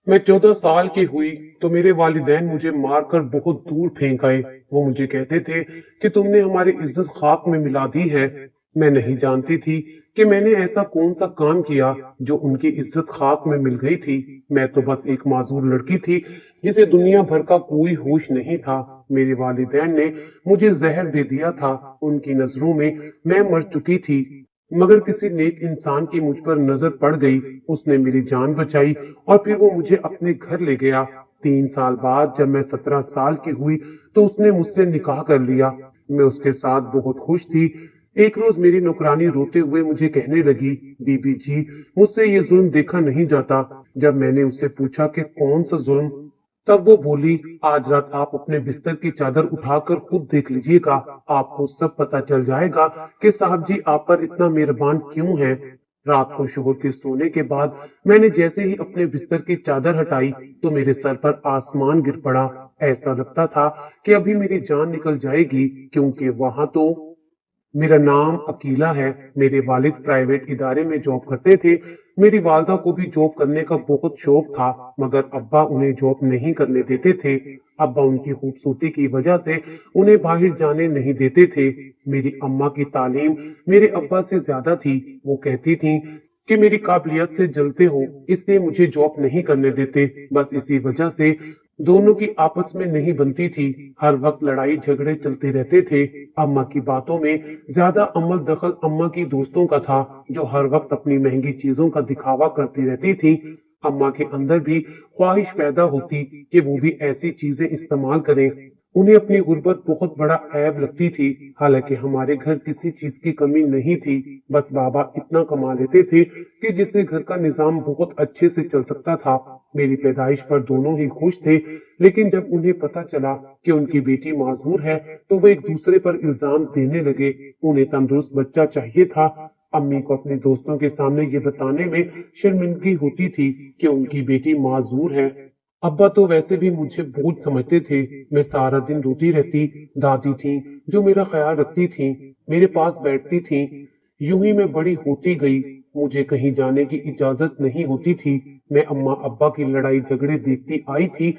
मैं 14 साल की हुई तो मेरे वालिदैन मुझे मारकर बहुत दूर फेंक आए। वो मुझे कहते थे कि तुमने हमारी इज्जत खाक में मिला दी है। मैं नहीं जानती थी कि मैंने ऐसा कौन सा काम किया जो उनकी इज्जत खाक में मिल गई थी। मैं तो बस एक माजूर लड़की थी जिसे दुनिया भर का कोई होश नहीं था। मेरे वालिदैन ने मुझे जहर दे दिया था। उनकी नजरों में मैं मर चुकी थी, मगर किसी नेक इंसान की मुझ पर नजर पड़ गई। उसने मेरी जान बचाई और फिर वो मुझे अपने घर ले गया। 3 साल बाद जब मैं 17 साल की हुई तो उसने मुझसे निकाह कर लिया। मैं उसके साथ बहुत खुश थी। एक रोज मेरी नौकरानी रोते हुए मुझे कहने लगी, बीबी जी, मुझसे ये जुल्म देखा नहीं जाता। जब मैंने उससे पूछा कि कौन सा जुल्म, तब वो बोली, आज रात आप अपने बिस्तर की चादर उठाकर खुद देख लीजिएगा। आपको सब पता चल जाएगा कि साहब जी आप पर इतना मेहरबान क्यों है। रात को शोहर के सोने के बाद मैंने जैसे ही अपने बिस्तर की चादर हटाई तो मेरे सर पर आसमान गिर पड़ा। ऐसा लगता था कि अभी मेरी जान निकल जाएगी, क्योंकि वहां तो मेरा नाम अकीला है। मेरे वालिद प्राइवेट इदारे में जॉब करते थे। मेरी वालदा को भी जॉब करने का बहुत शौक था, मगर अब्बा उन्हें जॉब नहीं करने देते थे। अब्बा उनकी खूबसूरती की वजह से उन्हें बाहर जाने नहीं देते थे। मेरी अम्मा की तालीम मेरे अब्बा से ज्यादा थी। वो कहती थी कि मेरी काबिलियत से जलते हो, इसलिए मुझे जॉब नहीं करने देते। बस इसी वजह से दोनों की आपस में नहीं बनती थी। हर वक्त लड़ाई झगड़े चलते रहते थे। अम्मा की बातों में ज्यादा अमल दखल अम्मा की दोस्तों का था, जो हर वक्त अपनी महंगी चीजों का दिखावा करती रहती थी। अम्मा के अंदर भी ख्वाहिश पैदा होती कि वो भी ऐसी चीजें इस्तेमाल करें। उन्हें अपनी गुर्बत बहुत बड़ा ऐब लगती थी। हालांकि हमारे घर किसी चीज की कमी नहीं थी। बस बाबा इतना कमा लेते थे कि जिससे घर का निजाम बहुत अच्छे से चल सकता था। मेरी पैदाइश पर दोनों ही खुश थे, लेकिन जब उन्हें पता चला कि उनकी बेटी माजूर है तो वो एक दूसरे पर इल्जाम देने लगे। उन्हें तंदुरुस्त बच्चा चाहिए था। अम्मी को अपने दोस्तों के सामने ये बताने में शर्मिंदगी होती थी कि उनकी बेटी माजूर है। अब्बा तो वैसे भी मुझे बोझ समझते थे। मैं सारा दिन रोती रहती। दादी थी जो मेरा ख्याल रखती थी, मेरे पास बैठती थी। यूं ही मैं बड़ी होती गई। मुझे कहीं जाने की इजाजत नहीं होती थी। मैं अम्मा अब्बा की लड़ाई झगड़े देखती आई थी।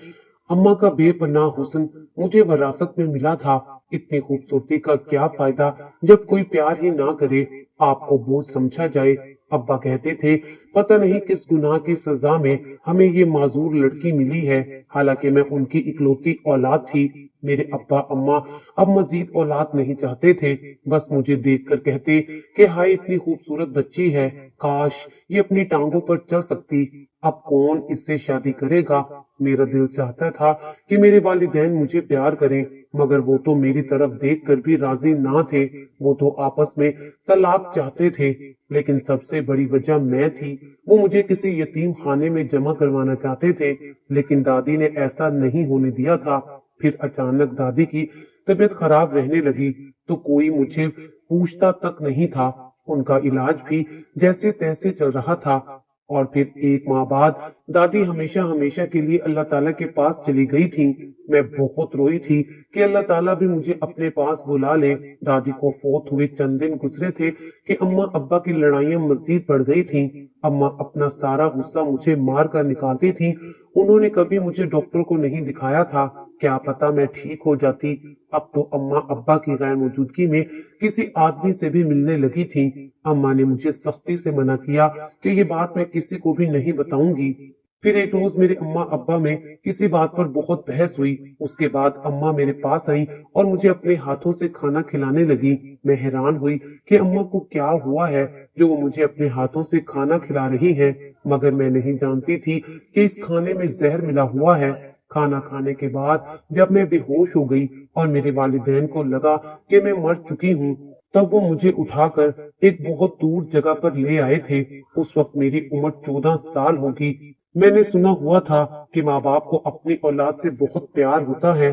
अम्मा का बेपनाह हुस्न मुझे विरासत में मिला था। इतनी खूबसूरती का क्या फायदा जब कोई प्यार ही ना करे, आपको बोझ समझा जाए। अब्बा कहते थे, पता नहीं किस गुनाह की सजा में हमें ये माजूर लड़की मिली है। हालांकि मैं उनकी इकलौती औलाद थी। मेरे अब्बा अम्मा अब मजीद औलाद नहीं चाहते थे। बस मुझे देखकर कहते कि हाय इतनी खूबसूरत बच्ची है, काश ये अपनी टांगों पर चल सकती। अब कौन इससे शादी करेगा। मेरा दिल चाहता था कि मेरे वालिदैन मुझे प्यार करें, मगर वो तो मेरी तरफ देखकर भी राजी ना थे। वो तो आपस में तलाक चाहते थे। लेकिन सबसे बड़ी वजह मैं थी। वो मुझे किसी यतीम खाने में जमा करवाना चाहते थे, लेकिन दादी ने ऐसा नहीं होने दिया था। फिर अचानक दादी की तबीयत खराब रहने लगी तो कोई मुझे पूछता तक नहीं था। उनका इलाज भी जैसे तैसे चल रहा था। और फिर एक माह बाद दादी हमेशा हमेशा के लिए अल्लाह ताला के पास चली गई थी। मैं बहुत रोई थी कि अल्लाह ताला भी मुझे अपने पास बुला ले। दादी को फौत हुए चंद दिन गुजरे थे कि अम्मा अब्बा की लड़ाइयां मजीद बढ़ गई थीं। अम्मा अपना सारा गुस्सा मुझे मार कर निकालती थीं। उन्होंने कभी मुझे डॉक्टर को नहीं दिखाया था, क्या पता मैं ठीक हो जाती। अब तो अम्मा अब्बा की गैर मौजूदगी में किसी आदमी से भी मिलने लगी थी। अम्मा ने मुझे सख्ती से मना किया कि ये बात मैं किसी को भी नहीं बताऊंगी। फिर एक रोज मेरे अम्मा अब्बा में किसी बात पर बहुत बहस हुई। उसके बाद अम्मा मेरे पास आई और मुझे अपने हाथों से खाना खिलाने लगी। मैं हैरान हुई कि अम्मा को क्या हुआ है जो वो मुझे अपने हाथों से खाना खिला रही हैं, मगर मैं नहीं जानती थी कि इस खाने में जहर मिला हुआ है। खाना खाने के बाद जब मैं बेहोश हो गई और मेरे वालिदैन को लगा कि मैं मर चुकी हूँ, तब वो मुझे उठाकर एक बहुत दूर जगह पर ले आए थे। उस वक्त मेरी उम्र 14 साल होगी। मैंने सुना हुआ था कि माँ बाप को अपनी औलाद से बहुत प्यार होता है।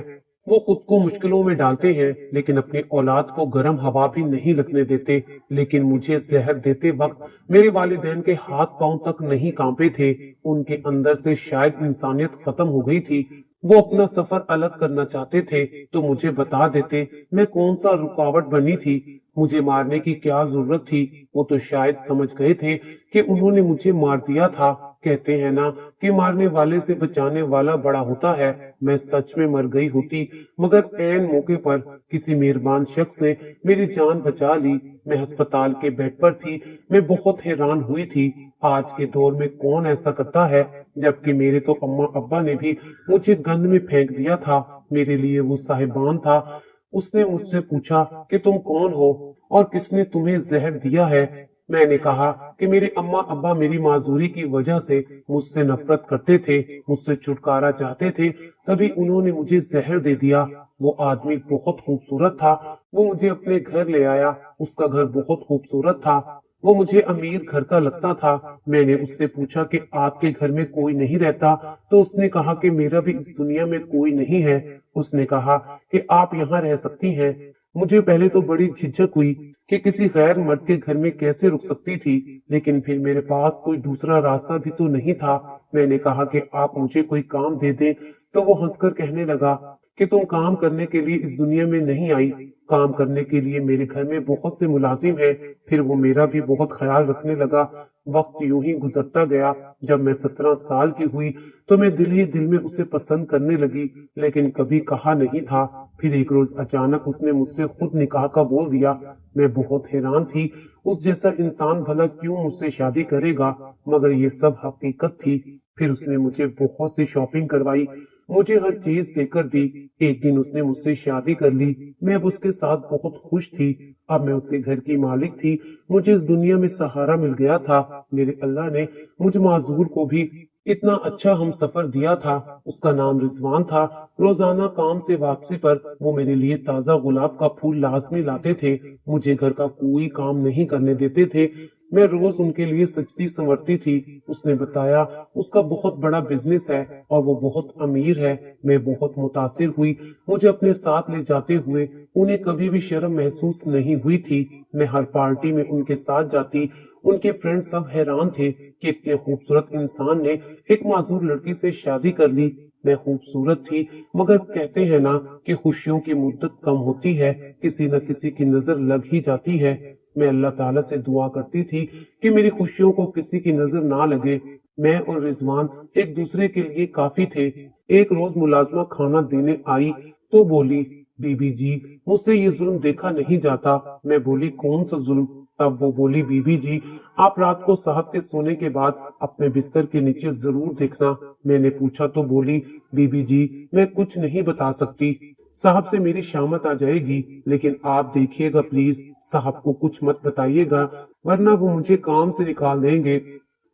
वो खुद को मुश्किलों में डालते हैं, लेकिन अपनी औलाद को गर्म हवा भी नहीं लगने देते। लेकिन मुझे जहर देते वक्त मेरे वालिदैन के हाथ पांव तक नहीं कांपे थे। उनके अंदर से शायद इंसानियत खत्म हो गई थी। वो अपना सफर अलग करना चाहते थे तो मुझे बता देते। मैं कौन सा रुकावट बनी थी, मुझे मारने की क्या जरूरत थी। वो तो शायद समझ गए थे कि उन्होंने मुझे मार दिया था। कहते हैं ना कि मारने वाले से बचाने वाला बड़ा होता है। मैं सच में मर गई होती, मगर ऐन मौके पर किसी मेहरबान शख्स ने मेरी जान बचा ली। मैं अस्पताल के बेड पर थी। मैं बहुत हैरान हुई थी। आज के दौर में कौन ऐसा करता है, जबकि मेरे तो अम्मा अब्बा ने भी मुझे गंद में फेंक दिया था। मेरे लिए वो साहिबान था। उसने मुझसे पूछा कि तुम कौन हो और किसने तुम्हें जहर दिया है। मैंने कहा कि मेरे अम्मा अब्बा मेरी माजूरी की वजह से मुझसे नफरत करते थे, मुझसे छुटकारा चाहते थे, तभी उन्होंने मुझे जहर दे दिया। वो आदमी बहुत खूबसूरत था। वो मुझे अपने घर ले आया। उसका घर बहुत खूबसूरत था। वो मुझे अमीर घर का लगता था। मैंने उससे पूछा कि आपके घर में कोई नहीं रहता, तो उसने कहा कि मेरा भी इस दुनिया में कोई नहीं है। उसने कहा कि आप यहाँ रह सकती हैं। मुझे पहले तो बड़ी झिझक हुई कि किसी गैर मर्द के घर में कैसे रुक सकती थी, लेकिन फिर मेरे पास कोई दूसरा रास्ता भी तो नहीं था। मैंने कहा कि आप मुझे कोई काम दे दें, तो वो हंसकर कहने लगा कि तुम काम करने के लिए इस दुनिया में नहीं आई, काम करने के लिए मेरे घर में बहुत से मुलाजिम हैं। फिर वो मेरा भी बहुत ख्याल रखने लगा। वक्त यूं ही गुजरता गया। जब मैं 17 साल की हुई तो मैं दिल ही दिल में उसे पसंद करने लगी, लेकिन कभी कहा नहीं था। फिर एक रोज अचानक उसने मुझसे खुद निकाह का बोल दिया। मैं बहुत हैरान थी। उस जैसा इंसान भला क्यों मुझसे शादी करेगा, मगर ये सब हकीकत थी। फिर उसने मुझे बहुत सी शॉपिंग करवाई, मुझे हर चीज देकर दी। एक दिन उसने मुझसे शादी कर ली। मैं अब उसके साथ बहुत खुश थी। अब मैं उसके घर की मालिक थी। मुझे इस दुनिया में सहारा मिल गया था। मेरे अल्लाह ने मुझ माजूर को भी इतना अच्छा हम सफर दिया था। उसका नाम रिजवान था। रोजाना काम से वापसी पर वो मेरे लिए ताजा गुलाब का फूल लाजमी लाते थे। मुझे घर का कोई काम नहीं करने देते थे। मैं रोज उनके लिए सजती संवरती थी। उसने बताया उसका बहुत बड़ा बिजनेस है और वो बहुत अमीर है। मैं बहुत मुतासिर हुई। मुझे अपने साथ ले जाते हुए उन्हें कभी भी शर्म महसूस नहीं हुई थी। मैं हर पार्टी में उनके साथ जाती। उनके फ्रेंड सब हैरान थे कि इतने खूबसूरत इंसान ने एक मासूर लड़की से शादी कर ली। मैं खूबसूरत थी, मगर कहते हैं ना कि खुशियों की मुद्दत कम होती है, किसी न किसी की नजर लग ही जाती है। मैं अल्लाह ताला से दुआ करती थी कि मेरी खुशियों को किसी की नजर ना लगे। मैं और रिजवान एक दूसरे के लिए काफी थे। एक रोज मुलाजमा खाना देने आई तो बोली, बीबी जी, मुझसे ये जुल्म देखा नहीं जाता। मैं बोली, कौन सा जुल्म? तब वो बोली, बीबी जी, आप रात को साहब के सोने के बाद अपने बिस्तर के नीचे जरूर देखना। मैंने पूछा तो बोली, बीबी जी, मैं कुछ नहीं बता सकती। साहब से मेरी शामत आ जाएगी, लेकिन आप देखिएगा प्लीज, साहब को कुछ मत बताइएगा, वरना वो मुझे काम से निकाल देंगे।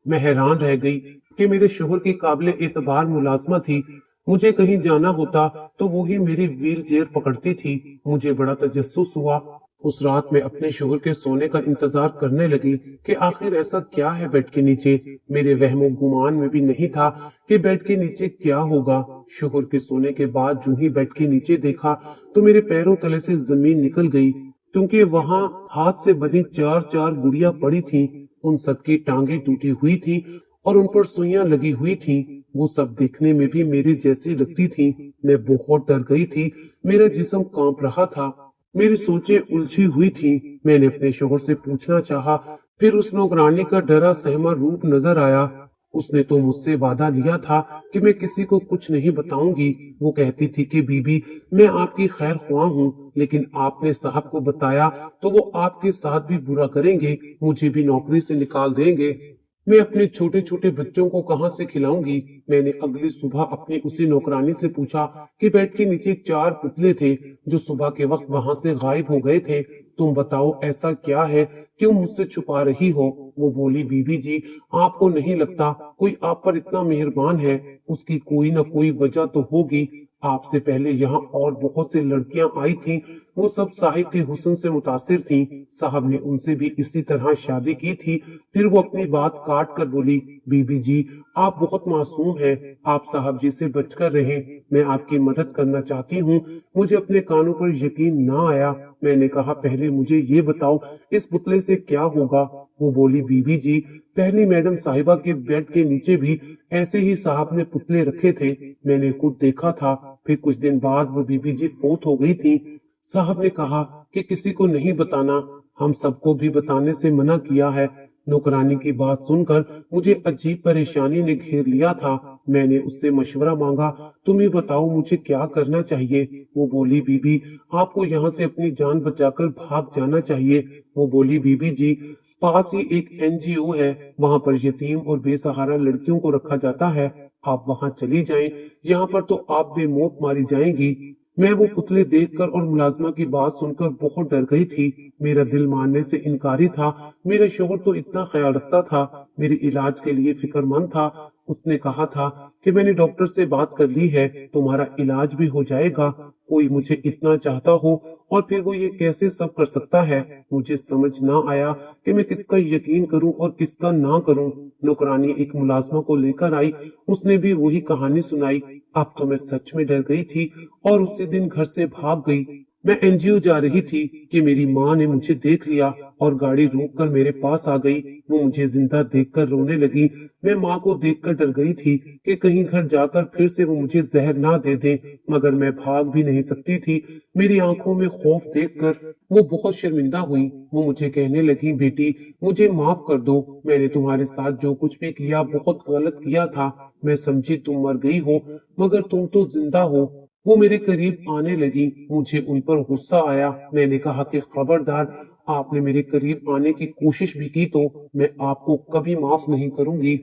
मैं हैरान रह गई कि मेरे शोहर की काबिल एतबार मुलाजमा थी। मुझे कहीं जाना होता तो वो ही मेरी व्हील चेयर पकड़ती थी। मुझे बड़ा तजस्सुस हुआ। उस रात में अपने शोहर के सोने का इंतजार करने लगी कि आखिर ऐसा क्या है बेड के नीचे। मेरे वहमो गुमान में भी नहीं था कि बेड के नीचे क्या होगा। शोहर के सोने के बाद जो ही बेड के नीचे देखा तो मेरे पैरों तले से जमीन निकल गई, क्योंकि वहां हाथ से बनी 4-4 गुड़िया पड़ी थी। उन सबकी टांगे टूटी हुई थी और उन पर सुइयां लगी हुई थी। वो सब देखने में भी मेरी जैसी लगती थी। मैं बहुत डर गई थी। मेरा जिस्म कांप रहा था। मेरी सोचें उलझी हुई थी। मैंने अपने शोहर से पूछना चाहा, फिर उस नौकरानी का डरा सहमा रूप नजर आया। उसने तो मुझसे वादा लिया था कि मैं किसी को कुछ नहीं बताऊंगी। वो कहती थी कि बीबी, मैं आपकी खैर ख्वाह हूँ, लेकिन आपने साहब को बताया तो वो आपके साथ भी बुरा करेंगे, मुझे भी नौकरी से निकाल देंगे। मैं अपने छोटे छोटे बच्चों को कहाँ से खिलाऊंगी। मैंने अगली सुबह अपनी उसी नौकरानी से पूछा कि बेड के नीचे 4 पुतले थे जो सुबह के वक्त वहां से गायब हो गए थे। तुम बताओ ऐसा क्या है, क्यों मुझसे छुपा रही हो? वो बोली, बीबी जी, आपको नहीं लगता कोई आप पर इतना मेहरबान है? उसकी कोई न कोई वजह तो होगी। आपसे पहले यहाँ और बहुत सी लड़कियां आई थीं, वो सब साहिब के हुस्न से मुतासिर थीं। साहब ने उनसे भी इसी तरह शादी की थी। फिर वो अपनी बात काट कर बोली, बीबी जी, आप बहुत मासूम हैं, आप साहब जी से बचकर रहें। मैं आपकी मदद करना चाहती हूँ। मुझे अपने कानों पर यकीन ना आया। मैंने कहा, पहले मुझे ये बताओ इस पुतले से क्या होगा? वो बोली, बीबी जी, पहली मैडम साहिबा के बेड के नीचे भी ऐसे ही साहब ने पुतले रखे थे। मैंने खुद देखा था। फिर कुछ दिन बाद वो बीबी जी फौत हो गई थी। साहब ने कहा कि किसी को नहीं बताना। हम सबको भी बताने से मना किया है। नौकरानी की बात सुनकर मुझे अजीब परेशानी ने घेर लिया था। मैंने उससे मशवरा मांगा, तुम ही बताओ मुझे क्या करना चाहिए। वो बोली, बीबी आपको यहाँ से अपनी जान बचाकर भाग जाना चाहिए। वो बोली, बीबी जी पास ही एक एनजीओ है, वहाँ पर यतीम और बेसहारा लड़कियों को रखा जाता है, आप वहाँ चली जाएं, यहाँ पर तो आप बेमौत मारी जाएंगी। मैं वो पुतले देखकर और मुलाजमा की बात सुनकर बहुत डर गई थी। मेरा दिल मानने से इनकारी था। मेरा शोहर तो इतना ख्याल रखता था, मेरे इलाज के लिए फिक्रमंद था। उसने कहा था कि मैंने डॉक्टर से बात कर ली है, तुम्हारा इलाज भी हो जाएगा। कोई मुझे इतना चाहता हो और फिर वो ये कैसे सब कर सकता है। मुझे समझ ना आया कि मैं किसका यकीन करूं और किसका ना करूं। नौकरानी एक मुलाजमा को लेकर आई, उसने भी वही कहानी सुनाई। अब तो मैं सच में डर गई थी और उसी दिन घर से भाग गई। मैं एनजीओ जा रही थी कि मेरी माँ ने मुझे देख लिया और गाड़ी रोककर मेरे पास आ गई। वो मुझे जिंदा देखकर रोने लगी। मैं माँ को देखकर डर गई थी कि कहीं घर जाकर फिर से वो मुझे जहर ना दे दे, मगर मैं भाग भी नहीं सकती थी। मेरी आंखों में खौफ देखकर वो बहुत शर्मिंदा हुई। वो मुझे कहने लगी, बेटी मुझे माफ कर दो, मैंने तुम्हारे साथ जो कुछ भी किया बहुत गलत किया था। मैं समझी तुम मर गई हो, मगर तुम तो जिंदा हो। वो मेरे करीब आने लगी, मुझे उन पर गुस्सा आया। मैंने कहा कि खबरदार, आपने मेरे करीब आने की कोशिश भी की तो मैं आपको कभी माफ नहीं करूंगी।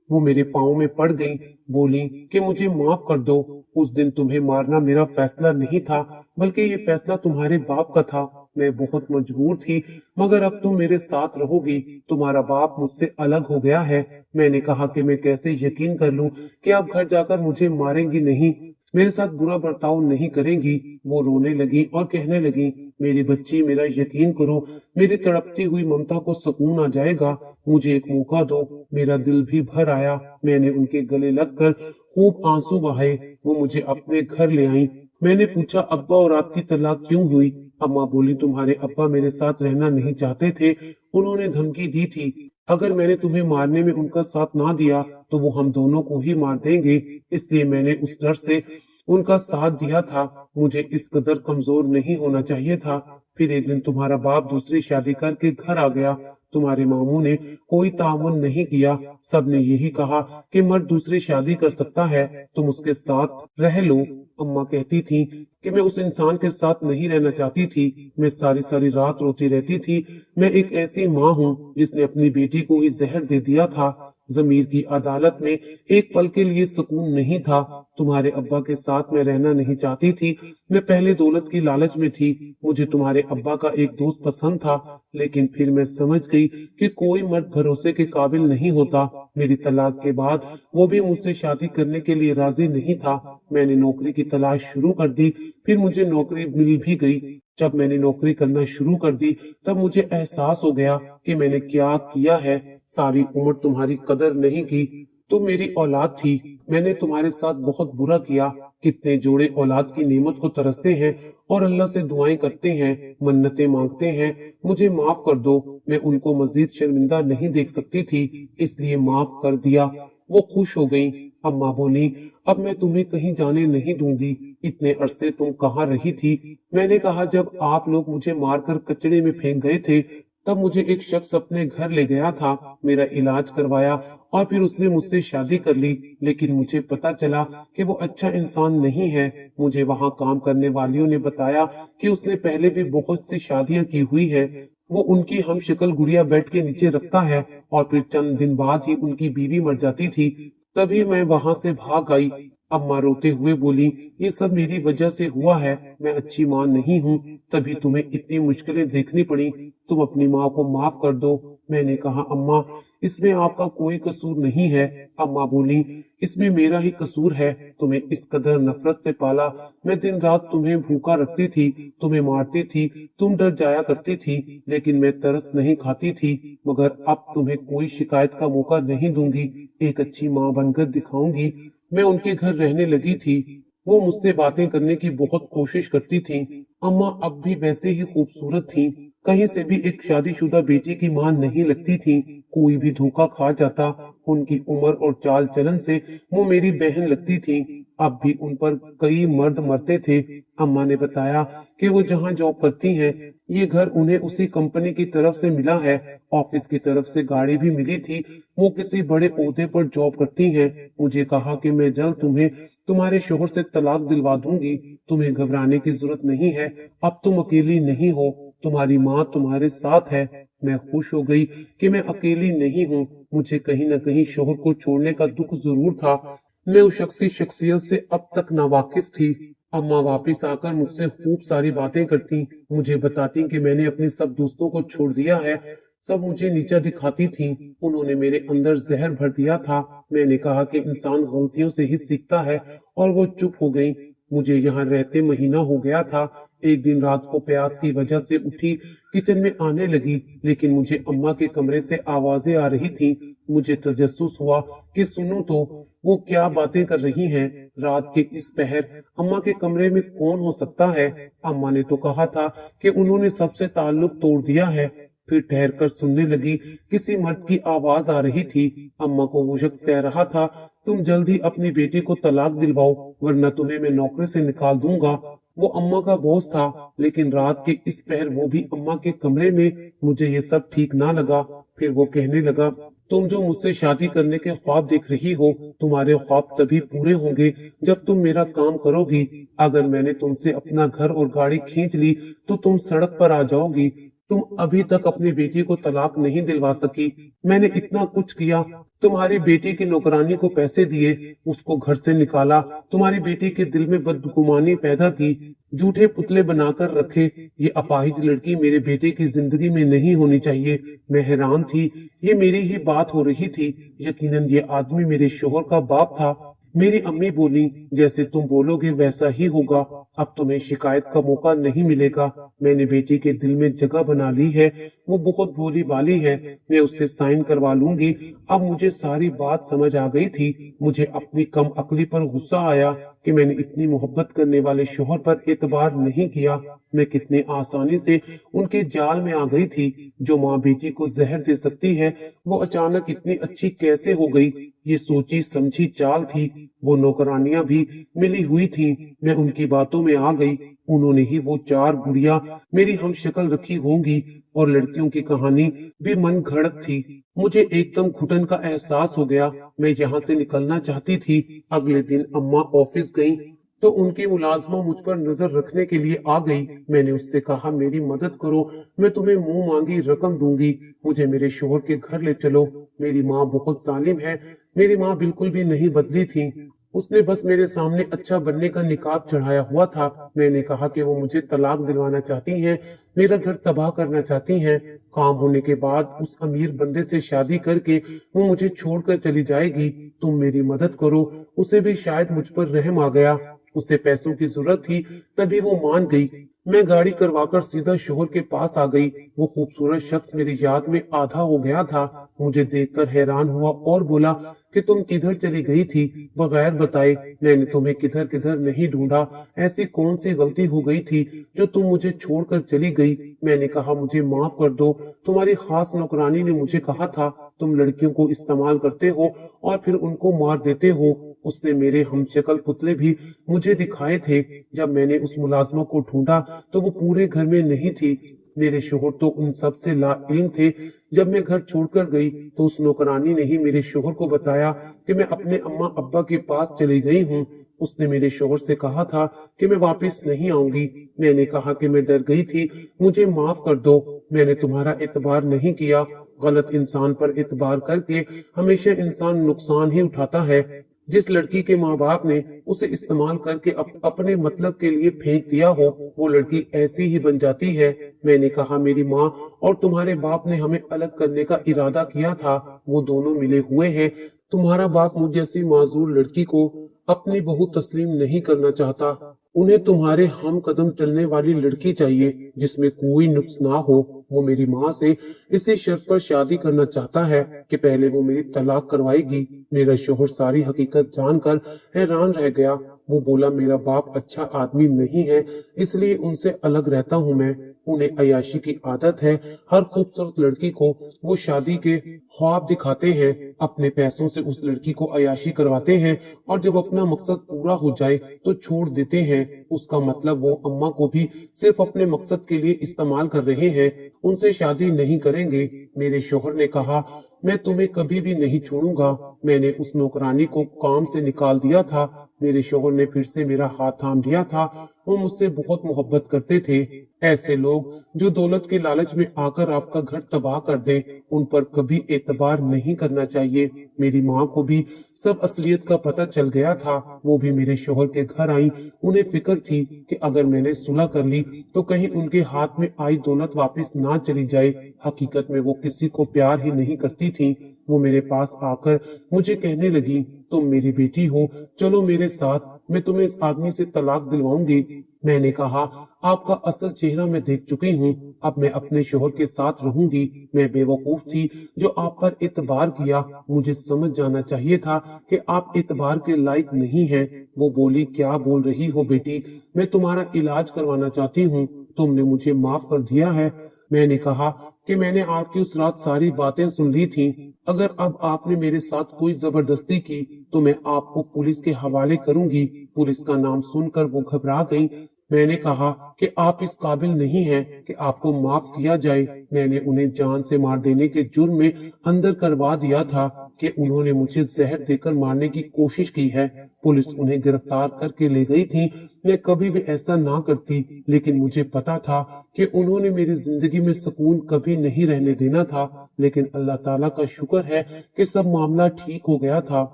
वो मेरे पाँव में पड़ गई, बोली कि मुझे माफ कर दो। उस दिन तुम्हें मारना मेरा फैसला नहीं था, बल्कि ये फैसला तुम्हारे बाप का था। मैं बहुत मजबूर थी, मगर अब तुम मेरे साथ रहोगी। तुम्हारा बाप मुझसे अलग हो गया है। मैंने कहा कि मैं कैसे यकीन कर लूं कि आप घर जाकर मुझे मारेंगी नहीं, मेरे साथ बुरा बर्ताव नहीं करेंगी। वो रोने लगी और कहने लगी, मेरी बच्ची मेरा यकीन करो, मेरी तड़पती हुई ममता को सुकून आ जाएगा। मुझे एक मौका दो। मेरा दिल भी भर आया। मैंने उनके गले लगकर खूब आंसू बहाए। वो मुझे अपने घर ले आई। मैंने पूछा, अब्बा और आपकी तलाक क्यों हुई? अम्मा बोली, तुम्हारे अब्बा मेरे साथ रहना नहीं चाहते थे, उन्होंने धमकी दी थी अगर मैंने तुम्हें मारने में उनका साथ ना दिया तो वो हम दोनों को ही मार देंगे, इसलिए मैंने उस डर से उनका साथ दिया था। मुझे इस कदर कमजोर नहीं होना चाहिए था। फिर एक दिन तुम्हारा बाप दूसरी शादी करके घर आ गया। तुम्हारे मामू ने कोई तामुन नहीं किया, सबने यही कहा कि मर्द दूसरी शादी कर सकता है, तुम उसके साथ रह लो। अम्मा कहती थी कि मैं उस इंसान के साथ नहीं रहना चाहती थी। मैं सारी सारी रात रोती रहती थी। मैं एक ऐसी माँ हूँ जिसने अपनी बेटी को ही जहर दे दिया था। जमीर की अदालत में एक पल के लिए सुकून नहीं था। तुम्हारे अब्बा के साथ मैं रहना नहीं चाहती थी। मैं पहले दौलत की लालच में थी। मुझे तुम्हारे अब्बा का एक दोस्त पसंद था, लेकिन फिर मैं समझ गई कि कोई मर्द भरोसे के काबिल नहीं होता। मेरी तलाक के बाद वो भी मुझसे शादी करने के लिए राजी नहीं था। मैंने नौकरी की तलाश शुरू कर दी, फिर मुझे नौकरी मिल भी गई। जब मैंने नौकरी करना शुरू कर दी तब मुझे एहसास हो गया कि मैंने क्या किया है। सारी उम्र तुम्हारी कदर नहीं की, तुम मेरी औलाद थी। मैंने तुम्हारे साथ बहुत बुरा किया। कितने जोड़े औलाद की नेमत को तरसते हैं और अल्लाह से दुआएं करते हैं, मन्नतें मांगते हैं, मुझे माफ कर दो। मैं उनको मजीद शर्मिंदा नहीं देख सकती थी, इसलिए माफ कर दिया। वो खुश हो गई। अम्मा बोली, अब मैं तुम्हें कहीं जाने नहीं दूंगी। इतने अरसे तुम कहाँ रही थी? मैंने कहा, जब आप लोग मुझे मारकर कचड़े में फेंक गए थे तब मुझे एक शख्स अपने घर ले गया था, मेरा इलाज करवाया और फिर उसने मुझसे शादी कर ली। लेकिन मुझे पता चला कि वो अच्छा इंसान नहीं है। मुझे वहाँ काम करने वालियों ने बताया कि उसने पहले भी बहुत सी शादियां की हुई है। वो उनकी हम शक्ल गुड़िया बेड के नीचे रखता है और फिर चंद दिन बाद ही उनकी बीवी मर जाती थी। तभी मैं वहाँ से भाग आई। अम्मा रोते हुए बोली, ये सब मेरी वजह से हुआ है, मैं अच्छी माँ नहीं हूँ, तभी तुम्हें इतनी मुश्किलें देखनी पड़ी। तुम अपनी माँ को माफ कर दो। मैंने कहा, अम्मा इसमें आपका कोई कसूर नहीं है। अम्मा बोली, इसमें मेरा ही कसूर है, तुम्हें इस कदर नफरत से पाला। मैं दिन रात तुम्हें भूखा रखती थी, तुम्हें मारती थी, तुम डर जाया करती थी, लेकिन मैं तरस नहीं खाती थी। मगर अब तुम्हें कोई शिकायत का मौका नहीं दूंगी, एक अच्छी माँ बनकर दिखाऊंगी। मैं उनके घर रहने लगी थी। वो मुझसे बातें करने की बहुत कोशिश करती थी। अम्मा अब भी वैसे ही खूबसूरत थी, कहीं से भी एक शादीशुदा बेटी की मां नहीं लगती थी। कोई भी धोखा खा जाता। उनकी उम्र और चाल चलन से वो मेरी बहन लगती थी। अब भी उन पर कई मर्द मरते थे। अम्मा ने बताया कि वो जहाँ जॉब करती हैं, ये घर उन्हें उसी कंपनी की तरफ से मिला है। ऑफिस की तरफ से गाड़ी भी मिली थी। वो किसी बड़े ओहदे पर जॉब करती हैं। मुझे कहा कि मैं जल्द तुम्हें तुम्हारे शोहर से तलाक दिलवा दूंगी। तुम्हें घबराने की जरूरत नहीं है, अब तुम अकेली नहीं हो, तुम्हारी माँ तुम्हारे साथ है। मैं खुश हो गई कि मैं अकेली नहीं हूँ। मुझे कहीं न कहीं शोहर को छोड़ने का दुख जरूर था। मैं उस शख्स की शख्सियत से अब तक नावाकिफ थी। अम्मा वापस आकर मुझसे खूब सारी बातें करती, मुझे बताती कि मैंने अपने सब दोस्तों को छोड़ दिया है। सब मुझे नीचा दिखाती थी। उन्होंने मेरे अंदर जहर भर दिया था। मैंने कहा कि इंसान गलतियों से ही सीखता है, और वो चुप हो गई। मुझे यहाँ रहते महीना हो गया था। एक दिन रात को प्यास की वजह से उठी, किचन में आने लगी, लेकिन मुझे अम्मा के कमरे से आवाजें आ रही थी। मुझे तजस्सुस हुआ कि सुनूं तो वो क्या बातें कर रही हैं। रात के इस पहर अम्मा के कमरे में कौन हो सकता है? अम्मा ने तो कहा था कि उन्होंने सबसे ताल्लुक तोड़ दिया है। फिर ठहर कर सुनने लगी, किसी मर्द की आवाज आ रही थी। अम्मा को वो शख्स कह रहा था, तुम जल्द ही अपनी बेटी को तलाक दिलवाओ, वरना तुम्हें मैं नौकरी से निकाल दूंगा। वो अम्मा का बॉस था, लेकिन रात के इस पहर वो भी अम्मा के कमरे में। मुझे ये सब ठीक ना लगा। फिर वो कहने लगा, तुम जो मुझसे शादी करने के ख्वाब देख रही हो, तुम्हारे ख्वाब तभी पूरे होंगे जब तुम मेरा काम करोगी। अगर मैंने तुमसे अपना घर और गाड़ी खींच ली तो तुम सड़क पर आ जाओगी। तुम अभी तक अपनी बेटी को तलाक नहीं दिलवा सकी। मैंने इतना कुछ किया, तुम्हारी बेटी की नौकरानी को पैसे दिए, उसको घर से निकाला, तुम्हारी बेटी के दिल में बदगुमानी पैदा की, झूठे पुतले बनाकर रखे। ये अपाहिज लड़की मेरे बेटे की जिंदगी में नहीं होनी चाहिए। मैं हैरान थी, ये मेरी ही बात हो रही थी। यकीनन ये आदमी मेरे शोहर का बाप था। मेरी अम्मी बोली, जैसे तुम बोलोगे वैसा ही होगा। अब तुम्हें शिकायत का मौका नहीं मिलेगा। मैंने बेटी के दिल में जगह बना ली है। वो बहुत भोली भाली है। मैं उससे साइन करवा लूंगी। अब मुझे सारी बात समझ आ गई थी। मुझे अपनी कम अक्ली पर गुस्सा आया कि मैंने इतनी मोहब्बत करने वाले शोहर पर एतबार नहीं किया। मैं कितने आसानी से उनके जाल में आ गई थी। जो माँ बेटी को जहर दे सकती है, वो अचानक इतनी अच्छी कैसे हो गई? ये सोची समझी चाल थी। वो नौकरानियां भी मिली हुई थी। मैं उनकी बातों में आ गई। उन्होंने ही वो 4 गुड़िया मेरी हम शक्ल रखी होंगी, और लड़कियों की कहानी भी मन घड़त थी। मुझे एकदम घुटन का एहसास हो गया। मैं यहाँ से निकलना चाहती थी। अगले दिन अम्मा ऑफिस गईं, तो उनकी मुलाजमा मुझ पर नजर रखने के लिए आ गई। मैंने उससे कहा, मेरी मदद करो, मैं तुम्हें मुंह मांगी रकम दूंगी, मुझे मेरे शोहर के घर ले चलो। मेरी माँ बहुत जालिम है। मेरी माँ बिल्कुल भी नहीं बदली थी। उसने बस मेरे सामने अच्छा बनने का निकाब चढ़ाया हुआ था। मैंने कहा कि वो मुझे तलाक दिलवाना चाहती हैं, मेरा घर तबाह करना चाहती हैं। काम होने के बाद उस अमीर बंदे से शादी करके वो मुझे छोड़कर चली जाएगी। तुम मेरी मदद करो। उसे भी शायद मुझ पर रहम आ गया। उसे पैसों की जरूरत थी, तभी वो मान गई। मैं गाड़ी करवाकर सीधा शोहर के पास आ गई। वो खूबसूरत शख्स मेरी याद में आधा हो गया था। मुझे देखकर हैरान हुआ और बोला कि तुम किधर चली गई थी बगैर बताए? मैंने तुम्हें किधर किधर नहीं ढूंढा। ऐसी कौन सी गलती हो गई थी जो तुम मुझे छोड़कर चली गई? मैंने कहा, मुझे माफ कर दो। तुम्हारी खास नौकरानी ने मुझे कहा था, तुम लड़कियों को इस्तेमाल करते हो और फिर उनको मार देते हो। उसने मेरे हमशक्ल पुतले भी मुझे दिखाए थे। जब मैंने उस मुलाजमा को ढूंढा तो वो पूरे घर में नहीं थी। मेरे शोहर तो उन सब से लाइल्म थे। जब मैं घर छोड़कर गई तो उस नौकरानी ने ही मेरे शोहर को बताया कि मैं अपने अम्मा अब्बा के पास चली गई हूँ। उसने मेरे शोहर से कहा था कि मैं वापस नहीं आऊंगी। मैंने कहा कि मैं डर गई थी, मुझे माफ कर दो। मैंने तुम्हारा एतबार नहीं किया। गलत इंसान पर एतबार करके हमेशा इंसान नुकसान ही उठाता है। जिस लड़की के माँ बाप ने उसे इस्तेमाल करके अपने मतलब के लिए फेंक दिया हो, वो लड़की ऐसी ही बन जाती है। मैंने कहा, मेरी माँ और तुम्हारे बाप ने हमें अलग करने का इरादा किया था। वो दोनों मिले हुए हैं। तुम्हारा बाप मुझ जैसी माजूर लड़की को अपनी बहू तस्लीम नहीं करना चाहता। उन्हें तुम्हारे हम कदम चलने वाली लड़की चाहिए, जिसमें कोई नुक्स ना हो। وہ میری ماں سے اسی شرط پر شادی کرنا چاہتا ہے کہ پہلے وہ میری طلاق کروائے گی۔ میرا شوہر ساری حقیقت جان کر حیران رہ گیا۔ وہ بولا میرا باپ اچھا آدمی نہیں ہے، اس لیے ان سے الگ رہتا ہوں میں۔ انہیں عیاشی کی عادت ہے، ہر خوبصورت لڑکی کو وہ شادی کے خواب دکھاتے ہیں، اپنے پیسوں سے اس لڑکی کو عیاشی کرواتے ہیں اور جب اپنا مقصد پورا ہو جائے تو چھوڑ دیتے ہیں۔ اس کا مطلب وہ اماں کو بھی صرف اپنے مقصد کے لیے استعمال کر رہے ہیں، ان سے شادی نہیں کریں گے۔ میرے شوہر نے کہا میں تمہیں کبھی بھی نہیں چھوڑوں گا۔ میں نے اس نوکرانی کو کام سے نکال دیا تھا۔ میرے شوہر نے پھر سے میرا ہاتھ تھام لیا تھا۔ وہ مجھ سے بہت محبت کرتے تھے۔ ایسے لوگ جو دولت کے لالچ میں آ کر آپ کا گھر تباہ کر دیں، ان پر کبھی اعتبار نہیں کرنا چاہیے۔ میری ماں کو بھی سب اصلیت کا پتہ چل گیا تھا۔ وہ بھی میرے شوہر کے گھر آئیں۔ انہیں فکر تھی کہ اگر میں نے صلح کر لی تو کہیں ان کے ہاتھ میں آئی دولت واپس نہ چلی جائے۔ حقیقت میں وہ کسی کو پیار ہی نہیں کرتی تھی۔ وہ میرے پاس آ کر مجھے کہنے لگی تم میری بیٹی ہو، چلو میرے ساتھ، میں تمہیں اس آدمی سے طلاق دلواؤں گی۔ میں نے کہا آپ کا اصل چہرہ میں دیکھ چکی ہوں، اب میں اپنے شوہر کے ساتھ رہوں گی۔ میں بے وقوف تھی جو آپ پر اعتبار کیا، مجھے سمجھ جانا چاہیے تھا کہ آپ اعتبار کے لائق نہیں ہیں۔ وہ بولی کیا بول رہی ہو بیٹی، میں تمہارا علاج کروانا چاہتی ہوں، تم نے مجھے معاف کر دیا ہے۔ میں نے کہا کہ میں نے آپ کی اس رات ساری باتیں سن لی تھی، اگر اب آپ نے میرے ساتھ کوئی زبردستی کی تو میں آپ کو پولیس کے حوالے کروں گی۔ پولیس کا نام سن کر وہ گھبرا گئی۔ میں نے کہا کہ آپ اس قابل نہیں ہیں کہ آپ کو معاف کیا جائے۔ میں نے انہیں جان سے مار دینے کے جرم میں اندر کروا دیا تھا کہ انہوں نے مجھے زہر دے کر مارنے کی کوشش کی ہے۔ پولیس انہیں گرفتار کر کے لے گئی تھی۔ میں کبھی بھی ایسا نہ کرتی، لیکن مجھے پتا تھا کہ انہوں نے میری زندگی میں سکون کبھی نہیں رہنے دینا تھا، لیکن اللہ تعالیٰ کا شکر ہے کہ سب معاملہ ٹھیک ہو گیا تھا۔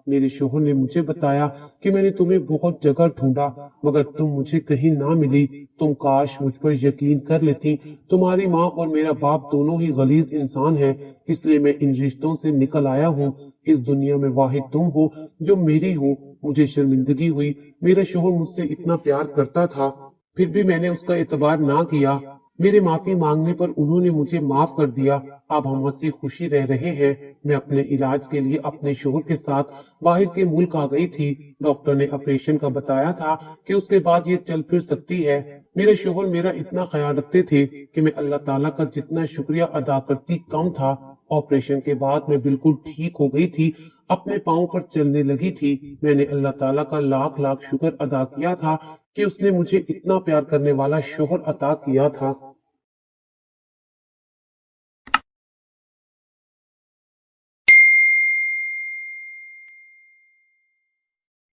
میرے شوہر نے مجھے بتایا کہ میں نے تمہیں بہت جگہ ڈھونڈا مگر تم مجھے کہیں نہ ملی۔ تم کاش مجھ پر یقین کر لیتی۔ تمہاری ماں اور میرا باپ دونوں ہی غلیظ انسان ہیں، اس لیے میں ان رشتوں سے نکل آیا ہوں۔ اس دنیا میں واحد تم ہو جو میری ہو۔ مجھے شرمندگی ہوئی، میرا شوہر مجھ سے اتنا پیار کرتا تھا، پھر بھی میں نے اس کا اعتبار نہ کیا۔ میرے معافی مانگنے پر انہوں نے مجھے معاف کر دیا۔ اب ہم ہنسی خوشی رہ رہے ہیں۔ میں اپنے علاج کے لیے اپنے شوہر کے ساتھ باہر کے ملک آ گئی تھی۔ ڈاکٹر نے آپریشن کا بتایا تھا کہ اس کے بعد یہ چل پھر سکتی ہے۔ میرے شوہر میرا اتنا خیال رکھتے تھے کہ میں اللہ تعالیٰ کا جتنا شکریہ ادا کرتی کم تھا۔ آپریشن کے بعد میں بالکل ٹھیک ہو گئی تھی، اپنے پاؤں پر چلنے لگی تھی۔ میں نے اللہ تعالیٰ کا لاکھ لاکھ شکر ادا کیا تھا کہ اس نے مجھے اتنا پیار کرنے والا شوہر عطا کیا تھا۔